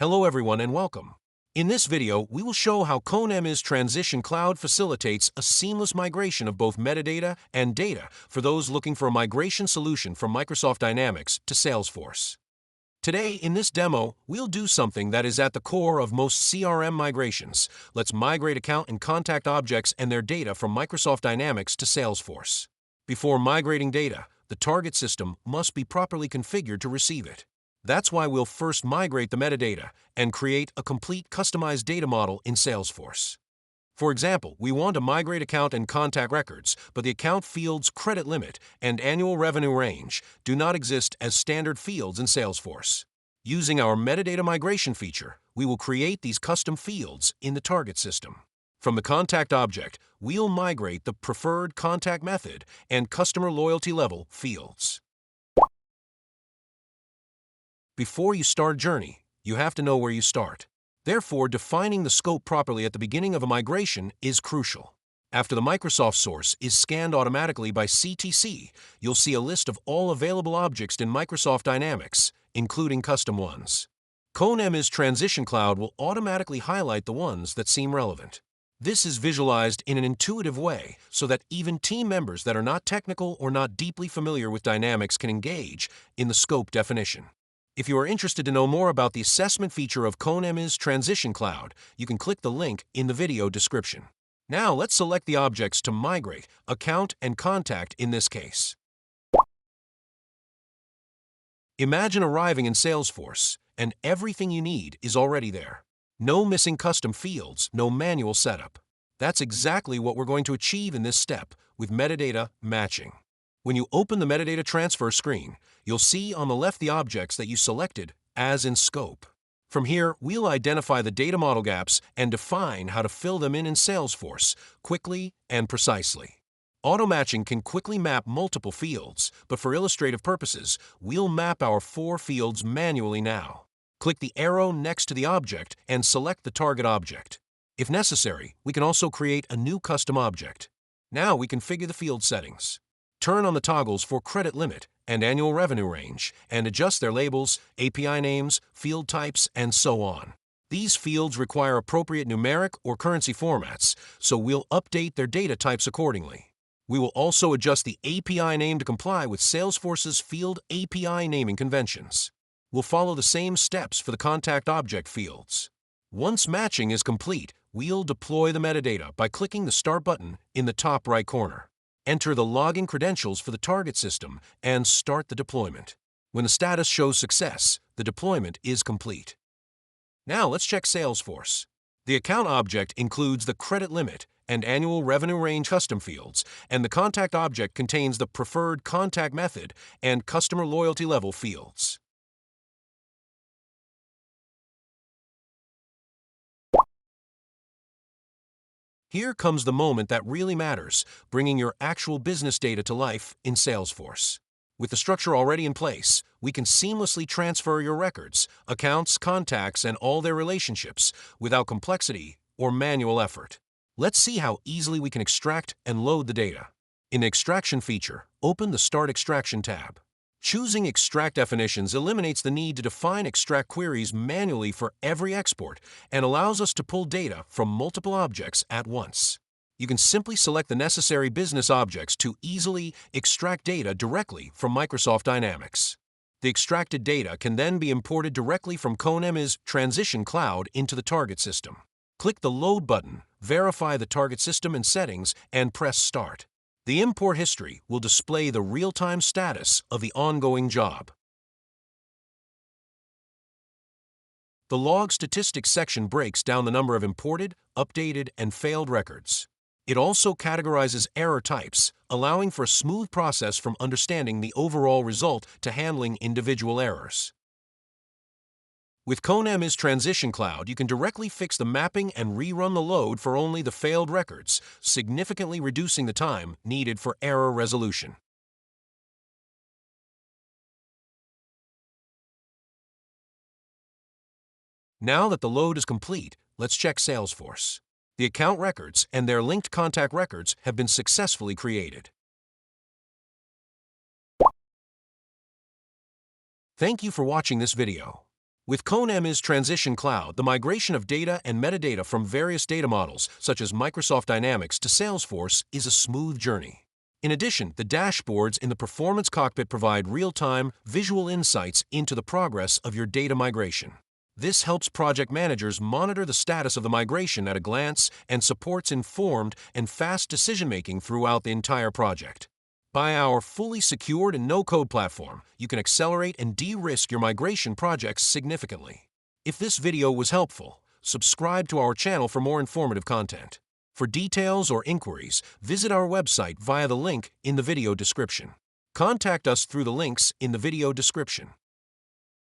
Hello everyone and welcome. In this video, we will show how co-nemis Transition Cloud facilitates a seamless migration of both metadata and data for those looking for a migration solution from Microsoft Dynamics to Salesforce. Today, in this demo, we'll do something that is at the core of most CRM migrations. Let's migrate account and contact objects and their data from Microsoft Dynamics to Salesforce. Before migrating data, the target system must be properly configured to receive it. That's why we'll first migrate the metadata and create a complete customized data model in Salesforce. For example, we want to migrate account and contact records, but the account field's credit limit and annual revenue range do not exist as standard fields in Salesforce. Using our metadata migration feature, we will create these custom fields in the target system. From the contact object, we'll migrate the preferred contact method and customer loyalty level fields. Before you start a journey, you have to know where you start. Therefore, defining the scope properly at the beginning of a migration is crucial. After the Microsoft source is scanned automatically by CTC, you'll see a list of all available objects in Microsoft Dynamics, including custom ones. co-nemis Transition Cloud will automatically highlight the ones that seem relevant. This is visualized in an intuitive way so that even team members that are not technical or not deeply familiar with Dynamics can engage in the scope definition. If you are interested to know more about the assessment feature of co-nemis Transition Cloud, you can click the link in the video description. Now let's select the objects to migrate, account and contact in this case. Imagine arriving in Salesforce, and everything you need is already there. No missing custom fields, no manual setup. That's exactly what we're going to achieve in this step with metadata matching. When you open the metadata transfer screen, you'll see on the left the objects that you selected as in scope. From here, we'll identify the data model gaps and define how to fill them in Salesforce quickly and precisely. Auto-matching can quickly map multiple fields, but for illustrative purposes, we'll map our 4 fields manually now. Click the arrow next to the object and select the target object. If necessary, we can also create a new custom object. Now we configure the field settings. Turn on the toggles for credit limit and annual revenue range, and adjust their labels, API names, field types, and so on. These fields require appropriate numeric or currency formats, so we'll update their data types accordingly. We will also adjust the API name to comply with Salesforce's field API naming conventions. We'll follow the same steps for the contact object fields. Once matching is complete, we'll deploy the metadata by clicking the Start button in the top right corner. Enter the login credentials for the target system and start the deployment. When the status shows success, the deployment is complete. Now let's check Salesforce. The account object includes the credit limit and annual revenue range custom fields, and the contact object contains the preferred contact method and customer loyalty level fields. Here comes the moment that really matters, bringing your actual business data to life in Salesforce. With the structure already in place, we can seamlessly transfer your records, accounts, contacts, and all their relationships without complexity or manual effort. Let's see how easily we can extract and load the data. In the Extraction feature, open the Start Extraction tab. Choosing Extract Definitions eliminates the need to define extract queries manually for every export and allows us to pull data from multiple objects at once. You can simply select the necessary business objects to easily extract data directly from Microsoft Dynamics. The extracted data can then be imported directly from co-nemis Transition Cloud into the target system. Click the Load button, verify the target system and settings, and press Start. The import history will display the real-time status of the ongoing job. The Log Statistics section breaks down the number of imported, updated, and failed records. It also categorizes error types, allowing for a smooth process from understanding the overall result to handling individual errors. With co-nemis Transition Cloud, you can directly fix the mapping and rerun the load for only the failed records, significantly reducing the time needed for error resolution. Now that the load is complete, let's check Salesforce. The account records and their linked contact records have been successfully created. Thank you for watching this video. With co-nemis Transition Cloud, the migration of data and metadata from various data models, such as Microsoft Dynamics to Salesforce, is a smooth journey. In addition, the dashboards in the Performance Cockpit provide real-time, visual insights into the progress of your data migration. This helps project managers monitor the status of the migration at a glance and supports informed and fast decision-making throughout the entire project. By our fully secured and no-code platform, you can accelerate and de-risk your migration projects significantly. If this video was helpful, subscribe to our channel for more informative content. For details or inquiries, visit our website via the link in the video description. Contact us through the links in the video description.